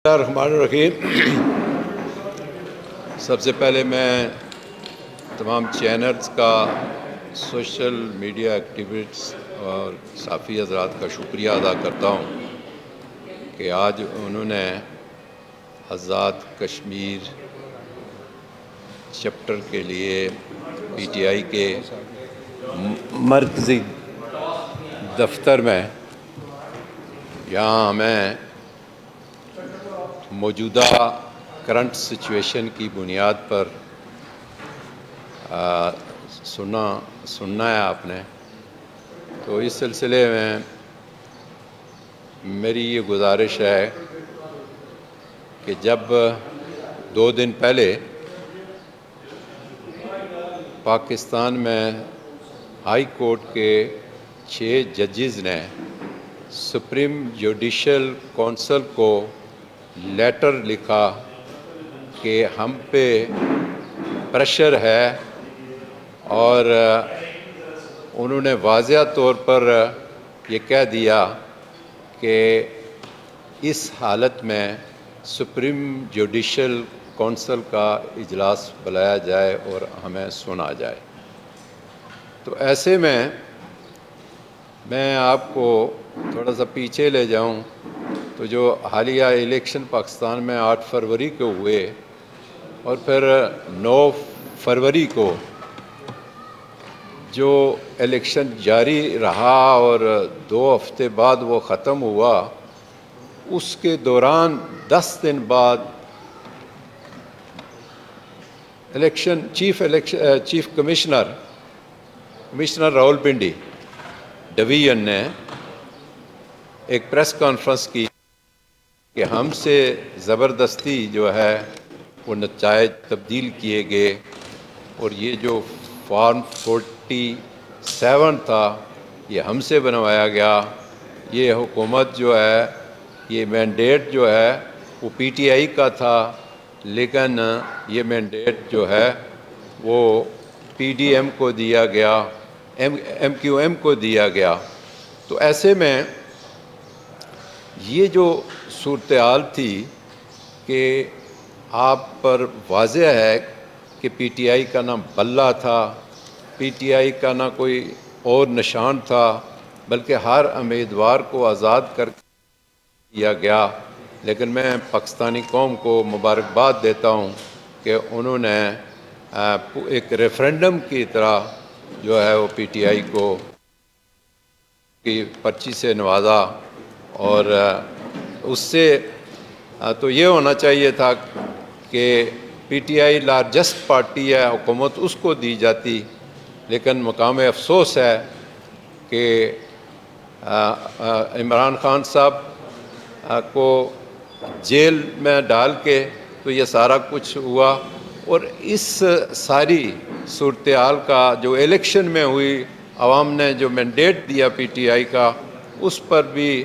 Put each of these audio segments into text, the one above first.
الرحمن الرحیم۔ سب سے پہلے میں تمام چینلز کا، سوشل میڈیا ایکٹیوسٹس اور صحافی حضرات کا شکریہ ادا کرتا ہوں کہ آج انہوں نے آزاد کشمیر چیپٹر کے لیے پی ٹی آئی کے مرکزی دفتر میں یہاں ہمیں موجودہ کرنٹ سچویشن کی بنیاد پر سننا ہے آپ نے، تو اس سلسلے میں میری یہ گزارش ہے کہ جب 2 دن پہلے پاکستان میں ہائی کورٹ کے 6 ججز نے سپریم جوڈیشل کونسل کو لیٹر لکھا کہ ہم پہ پریشر ہے، اور انہوں نے واضح طور پر یہ کہہ دیا کہ اس حالت میں سپریم جوڈیشل کونسل کا اجلاس بلایا جائے اور ہمیں سنا جائے۔ تو ایسے میں آپ کو تھوڑا سا پیچھے لے جاؤں تو جو حالیہ الیکشن پاکستان میں 8 فروری کو ہوئے اور پھر 9 فروری کو جو الیکشن جاری رہا اور 2 ہفتے بعد وہ ختم ہوا، اس کے دوران 10 دن بعد chief commissioner Rawal Pindi division نے ایک پریس کانفرنس کی کہ ہم سے زبردستی جو ہے وہ نتائج تبدیل کیے گئے، اور یہ جو فارم 47 تھا یہ ہم سے بنوایا گیا، یہ حکومت جو ہے، یہ مینڈیٹ جو ہے وہ پی ٹی آئی کا تھا، لیکن یہ مینڈیٹ جو ہے وہ پی ڈی ایم کو دیا گیا، ایم کیو ایم کو دیا گیا۔ تو ایسے میں یہ جو صورتحال تھی کہ آپ پر واضح ہے کہ پی ٹی آئی کا نہ بلہ تھا، پی ٹی آئی کا نہ کوئی اور نشان تھا، بلکہ ہر امیدوار کو آزاد کر دیا گیا۔ لیکن میں پاکستانی قوم کو مبارکباد دیتا ہوں کہ انہوں نے ایک ریفرینڈم کی طرح جو ہے وہ پی ٹی آئی کو کی پرچی سے نوازا، اور اس سے تو یہ ہونا چاہیے تھا کہ P T I largest party ہے، حکومت اس کو دی جاتی، لیکن مقام افسوس ہے کہ عمران خان صاحب کو جیل میں ڈال کے تو یہ سارا کچھ ہوا، اور اس ساری صورتحال کا جو الیکشن میں ہوئی، عوام نے جو مینڈیٹ دیا پی ٹی آئی کا، اس پر بھی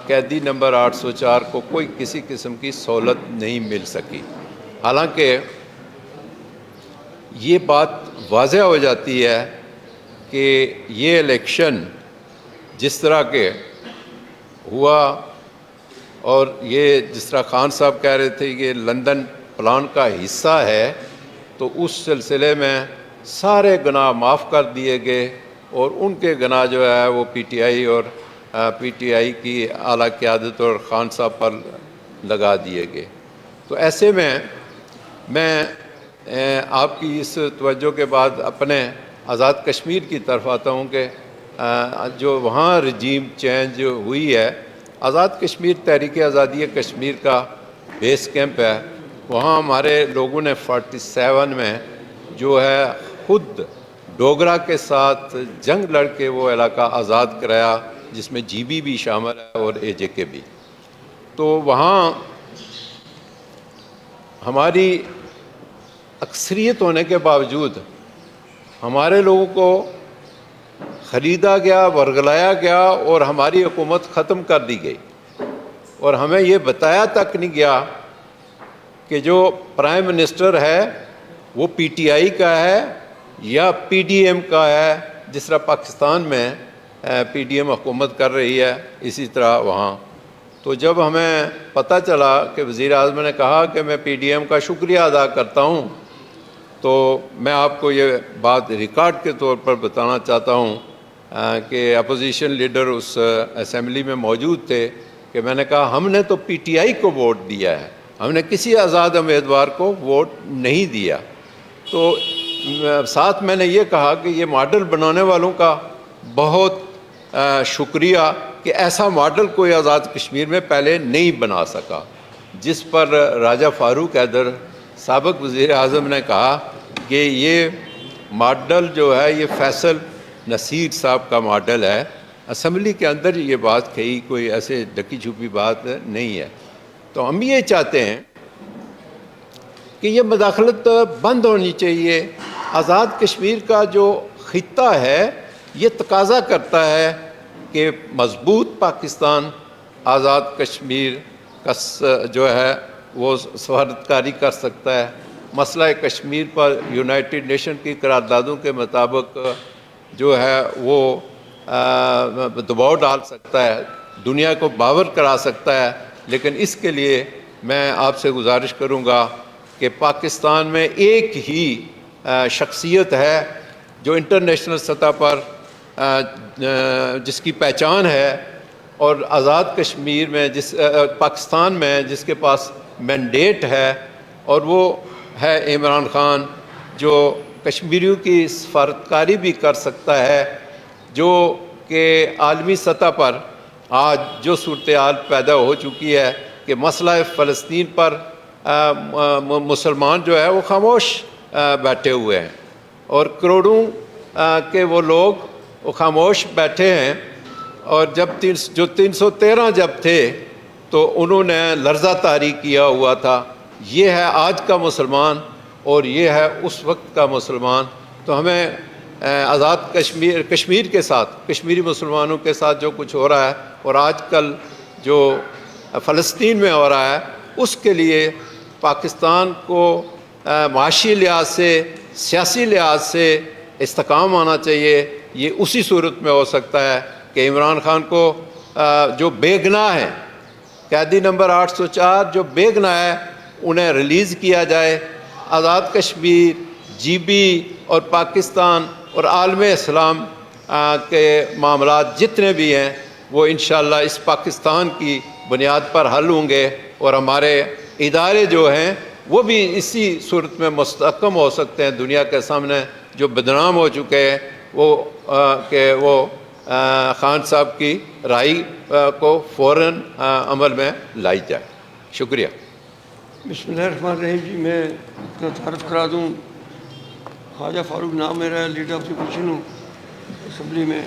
قیدی نمبر 804 کو کوئی کسی قسم کی سہولت نہیں مل سکی۔ حالانکہ یہ بات واضح ہو جاتی ہے کہ یہ الیکشن جس طرح کے ہوا، اور یہ جس طرح خان صاحب کہہ رہے تھے کہ لندن پلان کا حصہ ہے، تو اس سلسلے میں سارے گناہ معاف کر دیے گئے، اور ان کے گناہ جو ہے وہ پی ٹی آئی کی اعلیٰ قیادت اور خان صاحب پر لگا دیے گئے۔ تو ایسے میں آپ کی اس توجہ کے بعد اپنے آزاد کشمیر کی طرف آتا ہوں کہ جو وہاں رجیم چینج ہوئی ہے، آزاد کشمیر تحریک آزادی کشمیر کا بیس کیمپ ہے، وہاں ہمارے لوگوں نے 47 میں جو ہے خود ڈوگرا کے ساتھ جنگ لڑ کے وہ علاقہ آزاد کرایا، جس میں جی بی بھی شامل ہے اور اے جے کے بھی۔ تو وہاں ہماری اکثریت ہونے کے باوجود ہمارے لوگوں کو خریدا گیا، ورگلایا گیا، اور ہماری حکومت ختم کر دی گئی، اور ہمیں یہ بتایا تک نہیں گیا کہ جو پرائم منسٹر ہے وہ پی ٹی آئی کا ہے یا پی ڈی ایم کا ہے۔ جس طرح پاکستان میں پی ڈی ایم حکومت کر رہی ہے، اسی طرح وہاں تو جب ہمیں پتہ چلا کہ وزیر اعظم نے کہا کہ میں پی ڈی ایم کا شکریہ ادا کرتا ہوں، تو میں آپ کو یہ بات ریکارڈ کے طور پر بتانا چاہتا ہوں کہ اپوزیشن لیڈر اس اسمبلی میں موجود تھے کہ میں نے کہا ہم نے تو پی ٹی آئی کو ووٹ دیا ہے، ہم نے کسی آزاد امیدوار کو ووٹ نہیں دیا۔ تو ساتھ میں نے یہ کہا کہ یہ ماڈل بنانے والوں کا بہت شکریہ کہ ایسا ماڈل کوئی آزاد کشمیر میں پہلے نہیں بنا سکا، جس پر راجہ فاروق حیدر سابق وزیر اعظم نے کہا کہ یہ ماڈل جو ہے یہ فیصل نصیر صاحب کا ماڈل ہے۔ اسمبلی کے اندر یہ بات کہی، کوئی ایسے ڈکی چھپی بات نہیں ہے۔ تو ہم یہ چاہتے ہیں کہ یہ مداخلت بند ہونی چاہیے۔ آزاد کشمیر کا جو خطہ ہے یہ تقاضا کرتا ہے کہ مضبوط پاکستان آزاد کشمیر کا جو ہے وہ سفارتکاری کر سکتا ہے۔ مسئلہ کشمیر پر یونائٹڈ نیشن کی قراردادوں کے مطابق جو ہے وہ دباؤ ڈال سکتا ہے، دنیا کو باور کرا سکتا ہے۔ لیکن اس کے لیے میں آپ سے گزارش کروں گا کہ پاکستان میں ایک ہی شخصیت ہے جو انٹرنیشنل سطح پر جس کی پہچان ہے، اور آزاد کشمیر میں پاکستان میں جس کے پاس مینڈیٹ ہے، اور وہ ہے عمران خان، جو کشمیریوں کی سفارتکاری بھی کر سکتا ہے، جو کہ عالمی سطح پر آج جو صورتحال پیدا ہو چکی ہے کہ مسئلہ فلسطین پر مسلمان جو ہے وہ خاموش بیٹھے ہوئے ہیں، اور کروڑوں کے وہ لوگ وہ خاموش بیٹھے ہیں۔ اور جب 313 جب تھے تو انہوں نے لرزہ طاری کیا ہوا تھا۔ یہ ہے آج کا مسلمان اور یہ ہے اس وقت کا مسلمان۔ تو ہمیں آزاد کشمیر کے ساتھ، کشمیری مسلمانوں کے ساتھ جو کچھ ہو رہا ہے اور آج کل جو فلسطین میں ہو رہا ہے، اس کے لیے پاکستان کو معاشی لحاظ سے، سیاسی لحاظ سے استحکام آنا چاہیے۔ یہ اسی صورت میں ہو سکتا ہے کہ عمران خان کو جو بے گناہ ہیں، قیدی نمبر 804 جو بے گناہ ہے، انہیں ریلیز کیا جائے۔ آزاد کشمیر، جی بی اور پاکستان اور عالم اسلام کے معاملات جتنے بھی ہیں وہ انشاءاللہ اس پاکستان کی بنیاد پر حل ہوں گے، اور ہمارے ادارے جو ہیں وہ بھی اسی صورت میں مستحکم ہو سکتے ہیں دنیا کے سامنے۔ جو بدنام ہو چکے ہیں وہ خان صاحب کی رائے کو فوراً عمل میں لائی جائے۔ شکریہ۔ بسم اللہ الرحمن الرحیم۔ جی میں اپنا تعارف کرا دوں، خواجہ فاروق نام میرا ہے، لیڈر آف دی اپوزیشن ہوں اسمبلی میں۔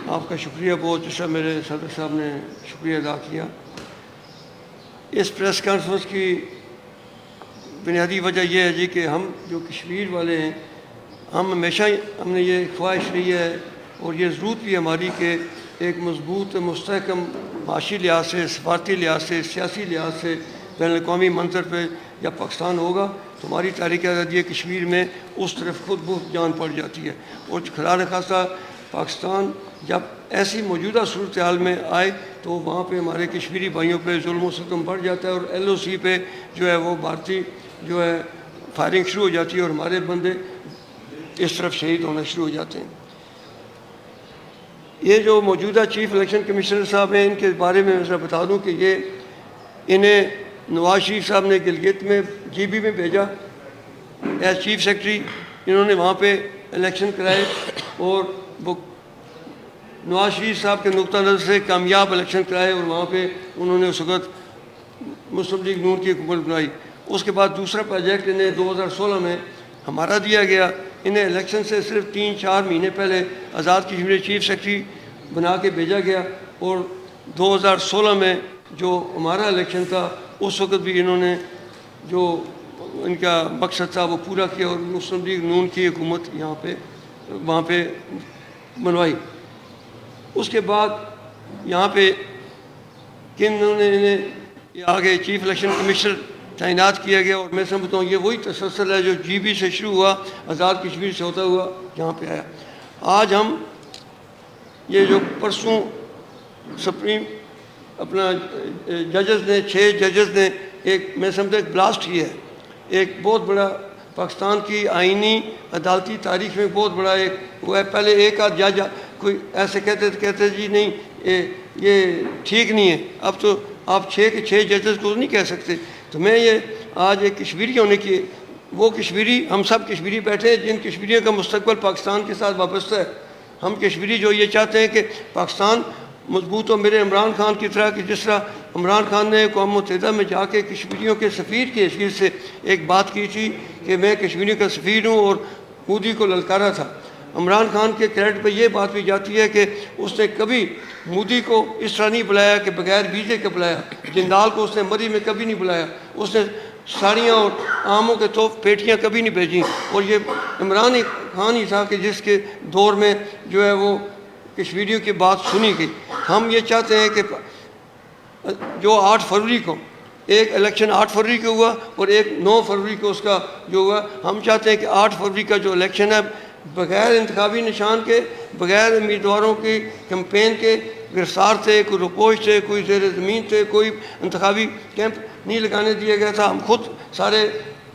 آپ کا شکریہ بہت، جس طرح میرے صدر صاحب نے شکریہ ادا کیا۔ اس پریس کانفرنس کی بنیادی وجہ یہ ہے جی کہ ہم جو کشمیر والے ہیں، ہم ہمیشہ ہم نے یہ خواہش رہی ہے اور یہ ضرورت بھی ہماری کہ ایک مضبوط مستحکم معاشی لحاظ سے، سفارتی لحاظ سے، سیاسی لحاظ سے بین الاقوامی منظر پہ جب پاکستان ہوگا تو ہماری تاریخ آزادی کشمیر میں اس طرف خود بہت جان پڑ جاتی ہے۔ اور خدا نخواستہ پاکستان جب ایسی موجودہ صورتحال میں آئے تو وہاں پہ ہمارے کشمیری بھائیوں پہ ظلم و ستم بڑھ جاتا ہے، اور ایل او سی پہ جو ہے وہ بھارتی جو ہے فائرنگ شروع ہو جاتی ہے، اور ہمارے بندے اس طرف شہید ہونا شروع ہو جاتے ہیں۔ یہ جو موجودہ چیف الیکشن کمشنر صاحب ہیں، ان کے بارے میں ذرا بتا دوں کہ یہ انہیں نواز شریف صاحب نے گلگت میں جی بی میں بھیجا ایز چیف سیکرٹری۔ انہوں نے وہاں پہ الیکشن کرائے، اور وہ نواز شریف صاحب کے نقطہ نظر سے کامیاب الیکشن کرائے، اور وہاں پہ انہوں نے اس وقت مسلم لیگ نون کی حکومت بنائی۔ اس کے بعد دوسرا پروجیکٹ انہیں 2016 میں ہمارا دیا گیا۔ انہیں الیکشن سے صرف 3-4 مہینے پہلے آزاد کشمیر چیف سیکرٹری بنا کے بھیجا گیا، اور 2016 میں جو ہمارا الیکشن تھا اس وقت بھی انہوں نے جو ان کا مقصد تھا وہ پورا کیا، اور مسلم لیگ نون کی حکومت یہاں پہ وہاں پہ بنوائی۔ اس کے بعد یہاں پہ انہوں نے انہیں آگے چیف الیکشن کمشنر تعینات کیا گیا، اور میں سمجھتا ہوں یہ وہی تسلسل ہے جو جی بی سے شروع ہوا، آزاد کشمیر سے ہوتا ہوا یہاں پہ آیا۔ آج ہم یہ جو پرسوں سپریم اپنا ججز نے 6 ججز نے ایک میں سمجھتا ایک بلاسٹ کیا ہے، ایک بہت بڑا پاکستان کی آئینی عدالتی تاریخ میں بہت بڑا ایک وہ ہے۔ پہلے ایک آدھ جج کوئی ایسے کہتے جی نہیں یہ ٹھیک نہیں ہے، اب تو آپ 6 کے 6 ججز کو نہیں کہہ سکتے۔ تو میں یہ آج ایک کشمیری ہونے کی، وہ کشمیری ہم سب کشمیری بیٹھے ہیں جن کشمیریوں کا مستقبل پاکستان کے ساتھ وابستہ ہے۔ ہم کشمیری جو یہ چاہتے ہیں کہ پاکستان مضبوط ہو، میرے عمران خان کی طرح کہ جس طرح عمران خان نے اقوام متحدہ میں جا کے کشمیریوں کے سفیر کی حیثیت سے ایک بات کی تھی کہ میں کشمیریوں کا سفیر ہوں اور مودی کو للکارا تھا۔ عمران خان کے کریڈٹ پہ یہ بات بھی جاتی ہے کہ اس نے کبھی مودی کو اس طرح نہیں بلایا کہ بغیر ویزے کے بلایا، جندال کو اس نے مری میں کبھی نہیں بلایا، اس نے ساڑیاں اور آموں کے پیٹیاں کبھی نہیں بھیجیں، اور یہ عمران خان ہی تھا کہ جس کے دور میں جو ہے وہ کشمیریوں کی بات سنی گئی۔ ہم یہ چاہتے ہیں کہ جو 8 فروری کو ایک الیکشن 8 فروری کو ہوا اور ایک 9 فروری کو اس کا جو ہوا، ہم چاہتے ہیں کہ 8 فروری کا جو الیکشن ہے بغیر انتخابی نشان کے، بغیر امیدواروں کی کمپین کے، گرفتار تھے، کوئی رپوش تھے، کوئی زیر زمین تھے، کوئی انتخابی کیمپ نہیں لگانے دیا گیا تھا۔ ہم خود سارے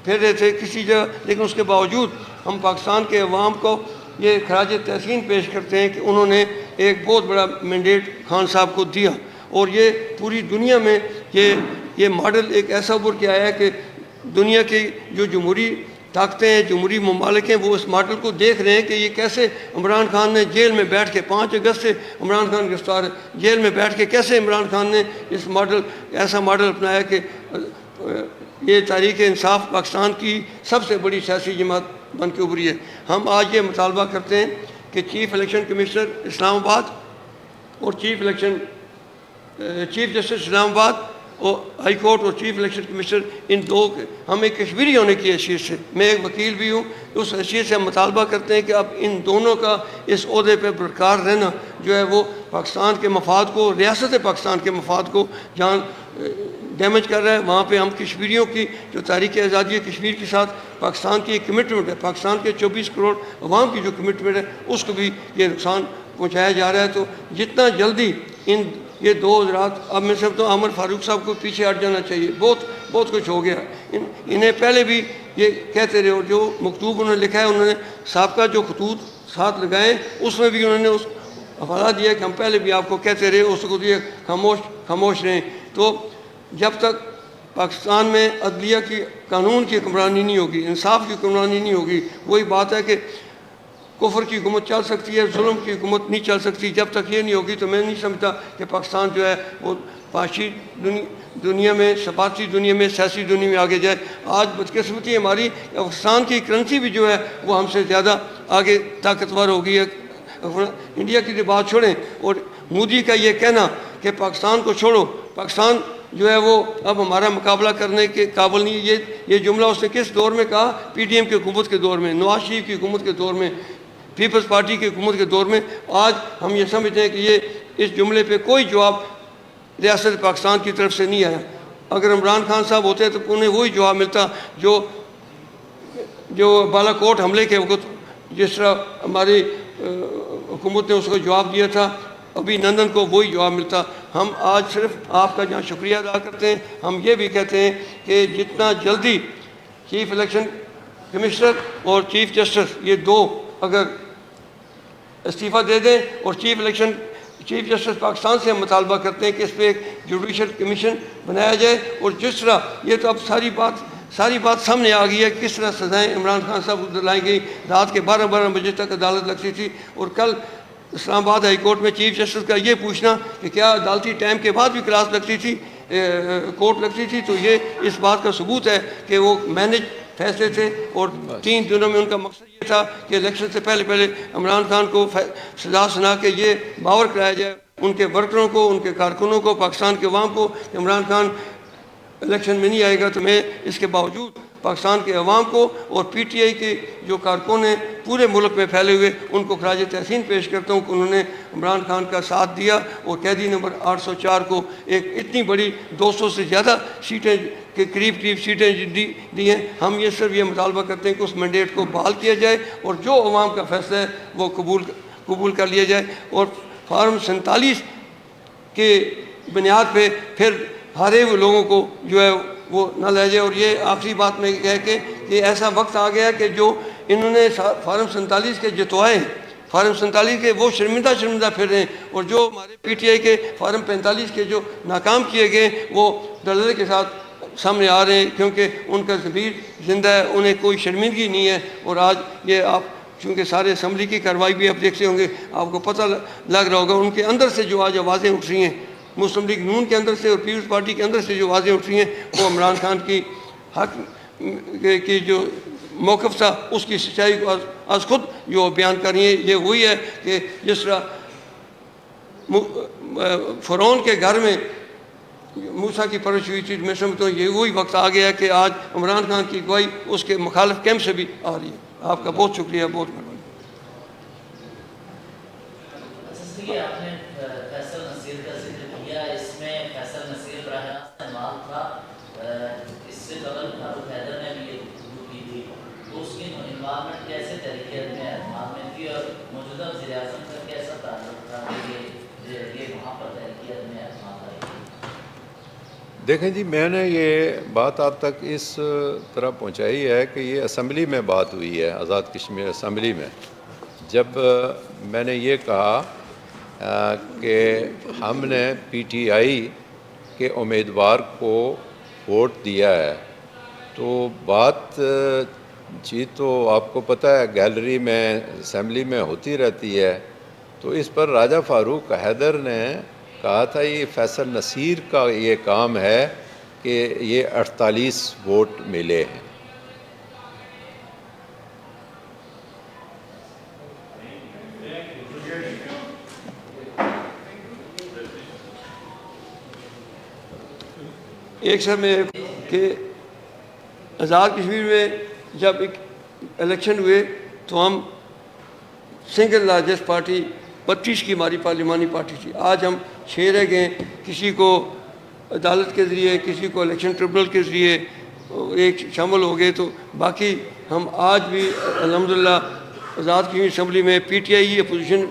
پھر رہے تھے کسی جگہ، لیکن اس کے باوجود ہم پاکستان کے عوام کو یہ خراج تحسین پیش کرتے ہیں کہ انہوں نے ایک بہت بڑا مینڈیٹ خان صاحب کو دیا، اور یہ پوری دنیا میں یہ ماڈل ایک ایسا ابھر کے آیا ہے کہ دنیا کی جو جمہوری طاقتیں ہیں، جمہوری ممالک ہیں، وہ اس ماڈل کو دیکھ رہے ہیں کہ یہ کیسے عمران خان نے جیل میں بیٹھ کے 5 اگست سے عمران خان گرفتار ہے، جیل میں بیٹھ کے کیسے عمران خان نے اس ماڈل ایسا ماڈل اپنایا کہ یہ تحریک انصاف پاکستان کی سب سے بڑی سیاسی جماعت بن کے ابھری ہے۔ ہم آج یہ مطالبہ کرتے ہیں کہ چیف الیکشن کمشنر اسلام آباد اور چیف جسٹس اسلام آباد اور ہائی کورٹ اور چیف الیکشن کمشنر ان دو ہم ایک کشمیری ہونے کی حیثیت سے، میں ایک وکیل بھی ہوں، اس حیثیت سے ہم مطالبہ کرتے ہیں کہ اب ان دونوں کا اس عہدے پہ برقرار رہنا جو ہے وہ پاکستان کے مفاد کو، ریاست پاکستان کے مفاد کو جہاں ڈیمیج کر رہا ہے، وہاں پہ ہم کشمیریوں کی جو تاریخ آزادی کشمیر کے ساتھ پاکستان کی ایک کمٹمنٹ ہے، پاکستان کے 24 کروڑ عوام کی جو کمٹمنٹ ہے اس کو بھی یہ نقصان پہنچایا جا رہا ہے۔ تو جتنا جلدی یہ 2 حضرات، اب میں سمجھتا ہوں عمر فاروق صاحب کو پیچھے ہٹ جانا چاہیے، بہت کچھ ہو گیا، انہیں پہلے بھی یہ کہتے رہے، اور جو مکتوب انہوں نے لکھا ہے، انہوں نے سابقہ جو خطوط ساتھ لگائے اس میں بھی انہوں نے اس حوالہ دیا کہ ہم پہلے بھی آپ کو کہتے رہے، اس کو دیے خاموش رہیں۔ تو جب تک پاکستان میں عدلیہ کی، قانون کی حکمرانی نہیں ہوگی، انصاف کی حکمرانی نہیں ہوگی، وہی بات ہے کہ کفر کی حکومت چل سکتی ہے، ظلم کی حکومت نہیں چل سکتی۔ جب تک یہ نہیں ہوگی تو میں نہیں سمجھتا کہ پاکستان جو ہے وہ معاشی دنیا میں، ثقافتی دنیا میں، سیاسی دنیا میں آگے جائے۔ آج بدقسمتی ہماری پاکستان کی کرنسی بھی جو ہے وہ ہم سے زیادہ آگے طاقتور ہو گئی ہے۔ انڈیا کی جو بات چھوڑیں، اور مودی کا یہ کہنا کہ پاکستان کو چھوڑو، پاکستان جو ہے وہ اب ہمارا مقابلہ کرنے کے قابل نہیں ہے، یہ جملہ اس نے کس دور میں کہا؟ پی ڈی ایم کی حکومت کے دور میں، نواز شریف کی حکومت کے دور میں، پیپلز پارٹی کی حکومت کے دور میں۔ آج ہم یہ سمجھتے ہیں کہ یہ اس جملے پہ کوئی جواب ریاست پاکستان کی طرف سے نہیں آیا۔ اگر عمران خان صاحب ہوتے تو انہیں وہی جواب ملتا جو بالا کوٹ حملے کے وقت جس طرح ہماری حکومت نے اس کو جواب دیا تھا، ابھی نندن کو وہی جواب ملتا۔ ہم آج صرف آپ کا جہاں شکریہ ادا کرتے ہیں، ہم یہ بھی کہتے ہیں کہ جتنا جلدی چیف الیکشن کمشنر اور چیف جسٹس یہ 2 اگر استعفیٰ دے دیں، اور چیف جسٹس پاکستان سے ہم مطالبہ کرتے ہیں کہ اس پہ ایک جوڈیشل کمیشن بنایا جائے، اور جس طرح یہ تو اب ساری بات سامنے آ گئی ہے کس طرح سزائیں عمران خان صاحب کو دلائی گئی، رات کے 12 بجے تک عدالت لگتی تھی، اور کل اسلام آباد ہائی کورٹ میں چیف جسٹس کا یہ پوچھنا کہ کیا عدالتی ٹائم کے بعد بھی کلاس لگتی تھی، کورٹ لگتی تھی، تو یہ اس بات کا ثبوت ہے کہ وہ مینج فیصلے تھے، اور 3 دنوں میں ان کا مقصد یہ تھا کہ الیکشن سے پہلے عمران خان کو سزا سنا کے یہ باور کرایا جائے ان کے ورکروں کو، ان کے کارکنوں کو، پاکستان کے عوام کو کہ عمران خان الیکشن میں نہیں آئے گا۔ تو میں اس کے باوجود پاکستان کے عوام کو اور پی ٹی آئی کے جو کارکن ہیں پورے ملک میں پھیلے ہوئے، ان کو خراج تحسین پیش کرتا ہوں کہ انہوں نے عمران خان کا ساتھ دیا، اور قیدی نمبر 804 کو ایک اتنی بڑی 200 سے زیادہ سیٹیں کے قریب سیٹیں دی ہیں۔ ہم یہ صرف یہ مطالبہ کرتے ہیں کہ اس مینڈیٹ کو بحال کیا جائے، اور جو عوام کا فیصلہ ہے وہ قبول کر لیا جائے، اور فارم 47 کے بنیاد پہ پھر ہارے ہوئے لوگوں کو جو ہے وہ نہ لے جائے. اور یہ آخری بات میں کہہ کے کہ ایسا وقت آ گیا کہ جو انہوں نے فارم 47 کے جتوائے ہیں، فارم 47 کے وہ شرمندہ پھر رہے ہیں، اور جو ہمارے پی ٹی آئی کے فارم 45 کے جو ناکام کیے گئے وہ دلدل کے ساتھ سامنے آ رہے ہیں، کیونکہ ان کا ضمیر زندہ ہے، انہیں کوئی شرمندگی نہیں ہے. اور آج یہ آپ چونکہ سارے اسمبلی کی کارروائی بھی آپ دیکھتے ہوں گے، آپ کو پتہ لگ رہا ہوگا ان کے اندر سے جو آج آوازیں اٹھ رہی ہیں، مسلم لیگ نون کے اندر سے اور پیپلز پارٹی کے اندر سے جو آوازیں اٹھ رہی ہیں، وہ عمران خان کی حق کی جو موقف تھا اس کی سچائی کو از خود جو بیان کر رہی ہیں. یہ وہی ہے کہ جس طرح فرعون کے گھر میں موسیٰ کی پرورش ہوئی تھی، میں سمجھتا ہوں یہ وہی وقت آ گیا کہ آج عمران خان کی گواہی اس کے مخالف کیمپ سے بھی آ رہی ہے. آپ کا بہت شکریہ، بہت مہربانی. آپ نے فیصل نصیر کا ذکر کیا، اس میں فیصل نصیر براہ راست انوال تھا، اس سے قبل فاروق حیدر نے بھی یہ گفتگو کی تھی، تو اس کی انوالومنٹ کیسے تحریک میں اعتماد میں تھی اور موجودہ وزیر اعظم کا کیسا تعلق تھا کہ یہ وہاں پر تحریک میں اعتماد آئی تھی؟ دیکھیں جی، میں نے یہ بات آپ تک اس طرح پہنچائی ہے کہ یہ اسمبلی میں بات ہوئی ہے، آزاد کشمیر اسمبلی میں، جب میں نے یہ کہا کہ ہم نے پی ٹی آئی کے امیدوار کو ووٹ دیا ہے، تو بات جی تو آپ کو پتہ ہے گیلری میں اسمبلی میں ہوتی رہتی ہے. تو اس پر راجہ فاروق حیدر نے کہا تھا یہ فیصل نصیر کا یہ کام ہے کہ یہ 48 ووٹ ملے ہیں. ایک سر میں کہ آزاد کشمیر میں جب ایک الیکشن ہوئے تو ہم سنگل لارجسٹ پارٹی 32 کی ہماری پارلیمانی پارٹی تھی. آج ہم 6 رہ گئے، کسی کو عدالت کے ذریعے، کسی کو الیکشن ٹریبونل کے ذریعے ایک شامل ہو گئے. تو باقی ہم آج بھی الحمدللہ آزاد کشمیر اسمبلی میں P T I opposition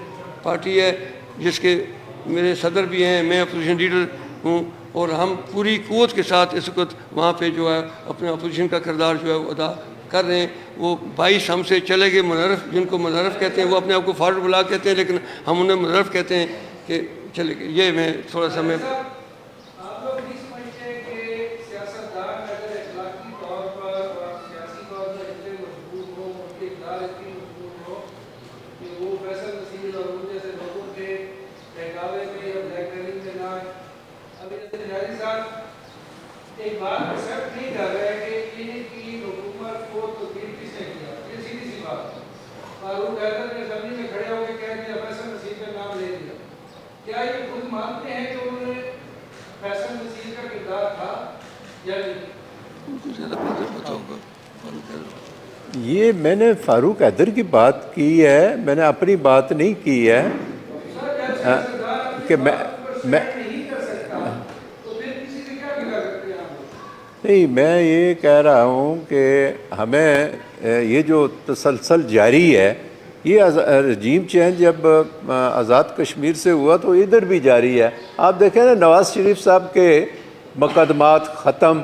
party ہے، جس کے میرے صدر بھی ہیں، میں اپوزیشن لیڈر ہوں، اور ہم پوری قوت کے ساتھ اس وقت وہاں پہ جو ہے اپنے اپوزیشن کا کردار جو ہے وہ ادا کر رہے ہیں. وہ 22 ہم سے چلے گئے منحرف، جن کو منحرف کہتے ہیں، وہ اپنے آپ کو فارورڈ بلاک کہتے ہیں، لیکن ہم انہیں منحرف کہتے ہیں کہ چلے گئے. یہ میں تھوڑا سا میں ایک بات ایکسپٹ نہیں کر رہا ہے کہ ان کی حکومت کو تبدیل کس نے کیا. یہ سیدھی سی بات ہے. فاروق حیدر نے اسمبلی میں کھڑے ہو کے کہہ دیا فیصل نصیر کا نام لے دیا. کیا یہ خود مانتے ہیں کہ انہوں نے فیصل نصیر کا کردار تھا یا نہیں؟ یہ میں نے فاروق حیدر کی بات کی ہے، میں نے اپنی بات نہیں کی ہے کہ میں نہیں، میں یہ کہہ رہا ہوں کہ ہمیں یہ جو تسلسل جاری ہے، یہ رجیم چینج جب آزاد کشمیر سے ہوا تو ادھر بھی جاری ہے. آپ دیکھیں نا، نواز شریف صاحب کے مقدمات ختم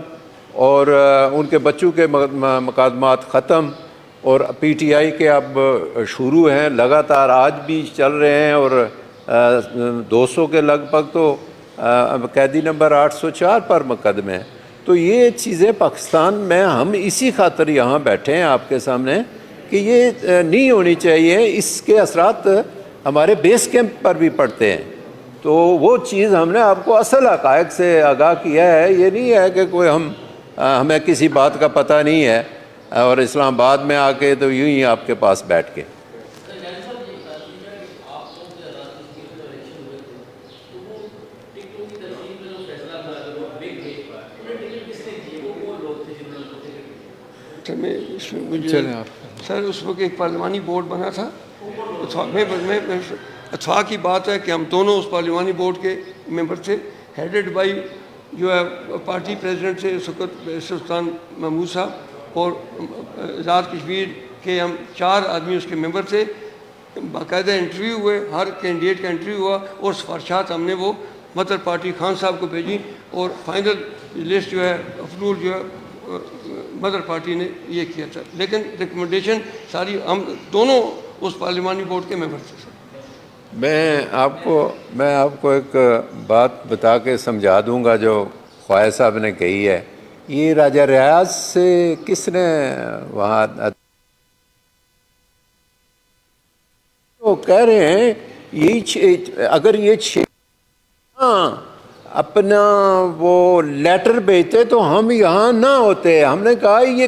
اور ان کے بچوں کے مقدمات ختم، اور پی ٹی آئی کے اب شروع ہیں، لگاتار آج بھی چل رہے ہیں، اور 200 کے لگ بھگ تو قیدی نمبر 804 پر مقدمے ہیں. تو یہ چیزیں پاکستان میں ہم اسی خاطر یہاں بیٹھے ہیں آپ کے سامنے کہ یہ نہیں ہونی چاہیے. اس کے اثرات ہمارے بیس کیمپ پر بھی پڑتے ہیں. تو وہ چیز ہم نے آپ کو اصل حقائق سے آگاہ کیا ہے. یہ نہیں ہے کہ کوئی ہمیں کسی بات کا پتہ نہیں ہے اور اسلام آباد میں آ کے تو یوں ہی آپ کے پاس بیٹھ کے. سر اس وقت ایک پارلیمانی بورڈ بنا تھا. اتفاق کی بات ہے کہ ہم دونوں اس پارلیمانی بورڈ کے ممبر تھے، ہیڈڈ بائی جو ہے پارٹی پریزیڈنٹ تھے اس وقت سلطان محمود صاحب، اور آزاد کشمیر کے ہم 4 آدمی اس کے ممبر تھے. باقاعدہ انٹرویو ہوئے، ہر کینڈیڈیٹ کا انٹرویو ہوا، اور سفارشات ہم نے وہ مدر پارٹی خان صاحب کو بھیجی اور فائنل لسٹ جو ہے افضول جو ہے مدر پارٹی نے یہ کیا تھا، لیکن ریکمنڈیشن ساری ہم دونوں اس پارلیمانی بورڈ کے ممبر تھے سر۔ میں آپ کو ایک بات بتا کے سمجھا دوں گا جو خواجہ صاحب نے کہی ہے۔ یہ راجہ ریاض سے کس نے وہاں وہ کہہ رہے ہیں اگر یہ اپنا وہ لیٹر بھیجتے تو ہم یہاں نہ ہوتے۔ ہم نے کہا یہ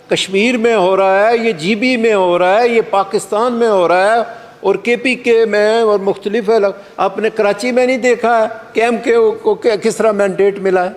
کشمیر میں ہو رہا ہے، یہ جی بی میں ہو رہا ہے، یہ پاکستان میں ہو رہا ہے اور کے پی کے میں اور مختلف آپ نے کراچی میں نہیں دیکھا ہے کہ ایم کے کو کس طرح مینڈیٹ ملا ہے۔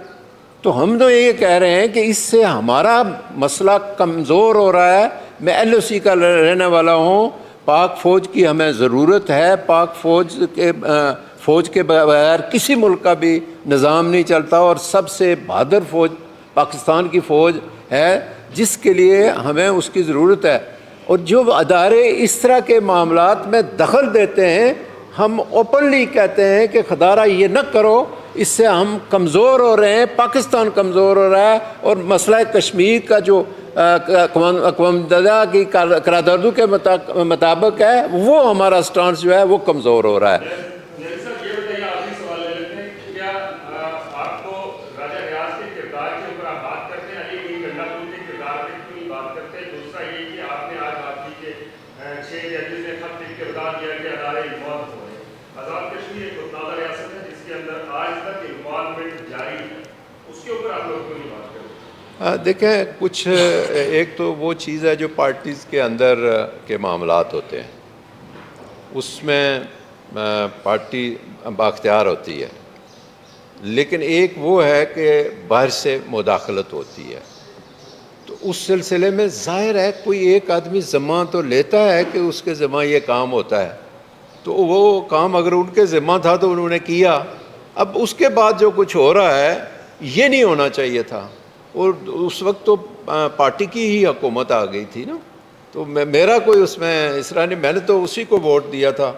تو ہم تو یہ کہہ رہے ہیں کہ اس سے ہمارا مسئلہ کمزور ہو رہا ہے۔ میں ایل او سی کا رہنے والا ہوں، پاک فوج کی ہمیں ضرورت ہے، پاک فوج کے بغیر کسی ملک کا بھی نظام نہیں چلتا، اور سب سے بہادر فوج پاکستان کی فوج ہے جس کے لیے ہمیں اس کی ضرورت ہے۔ اور جو ادارے اس طرح کے معاملات میں دخل دیتے ہیں، ہم اوپنلی کہتے ہیں کہ خدارہ یہ نہ کرو، اس سے ہم کمزور ہو رہے ہیں، پاکستان کمزور ہو رہا ہے، اور مسئلہ کشمیر کا جو اقوام متحدہ کی قراردادوں کے مطابق ہے وہ ہمارا سٹانس جو ہے وہ کمزور ہو رہا ہے۔ دیکھیں کچھ ایک تو وہ چیز ہے جو پارٹیز کے اندر کے معاملات ہوتے ہیں، اس میں پارٹی بااختیار ہوتی ہے، لیکن ایک وہ ہے کہ باہر سے مداخلت ہوتی ہے۔ تو اس سلسلے میں ظاہر ہے کوئی ایک آدمی ذمہ تو لیتا ہے کہ اس کے ذمہ یہ کام ہوتا ہے، تو وہ کام اگر ان کے ذمہ تھا تو انہوں نے کیا۔ اب اس کے بعد جو کچھ ہو رہا ہے یہ نہیں ہونا چاہیے تھا، اور اس وقت تو پارٹی کی ہی حکومت آ گئی تھی نا، تو میرا کوئی اس میں اس طرح نہیں، میں نے تو اسی کو ووٹ دیا تھا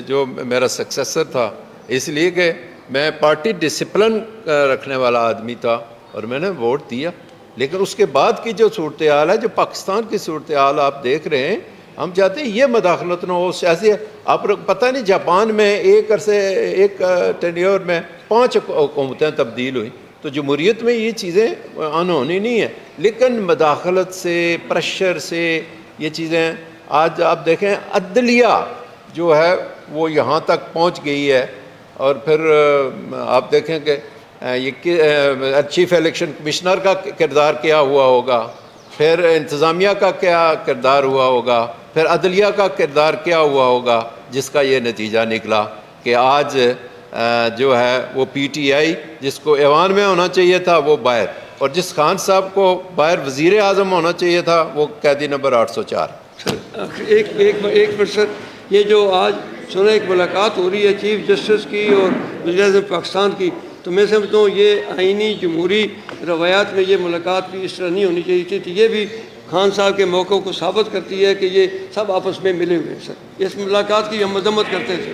جو میرا سکسیسر تھا، اس لیے کہ میں پارٹی ڈسپلن رکھنے والا آدمی تھا اور میں نے ووٹ دیا۔ لیکن اس کے بعد کی جو صورتحال ہے، جو پاکستان کی صورتحال آپ دیکھ رہے ہیں، ہم چاہتے ہیں یہ مداخلت نہ ہو سیاسی۔ آپ پتہ نہیں جاپان میں ایک ٹینیور میں 5 حکومتیں تبدیل ہوئیں، تو جمہوریت میں یہ چیزیں انہونی نہیں ہیں، لیکن مداخلت سے، پریشر سے یہ چیزیں آج آپ دیکھیں عدلیہ جو ہے وہ یہاں تک پہنچ گئی ہے۔ اور پھر آپ دیکھیں کہ یہ چیف الیکشن کمشنر کا کردار کیا ہوا ہوگا، پھر انتظامیہ کا کیا کردار ہوا ہوگا، پھر عدلیہ کا کردار کیا ہوا ہوگا، جس کا یہ نتیجہ نکلا کہ آج جو ہے وہ پی ٹی آئی جس کو ایوان میں ہونا چاہیے تھا وہ باہر، اور جس خان صاحب کو باہر وزیر اعظم ہونا چاہیے تھا وہ قیدی نمبر 804۔ ایک منٹ سر، یہ جو آج سنا ایک ملاقات ہو رہی ہے چیف جسٹس کی اور وزیر اعظم پاکستان کی، تو میں سمجھتا ہوں یہ آئینی جمہوری روایات میں یہ ملاقات بھی اس طرح نہیں ہونی چاہیے تھی۔ تو یہ بھی خان صاحب کے موقع کو ثابت کرتی ہے کہ یہ سب آپس میں ملے ہوئے ہیں سر۔ اس ملاقات کی ہم مذمت کرتے تھے۔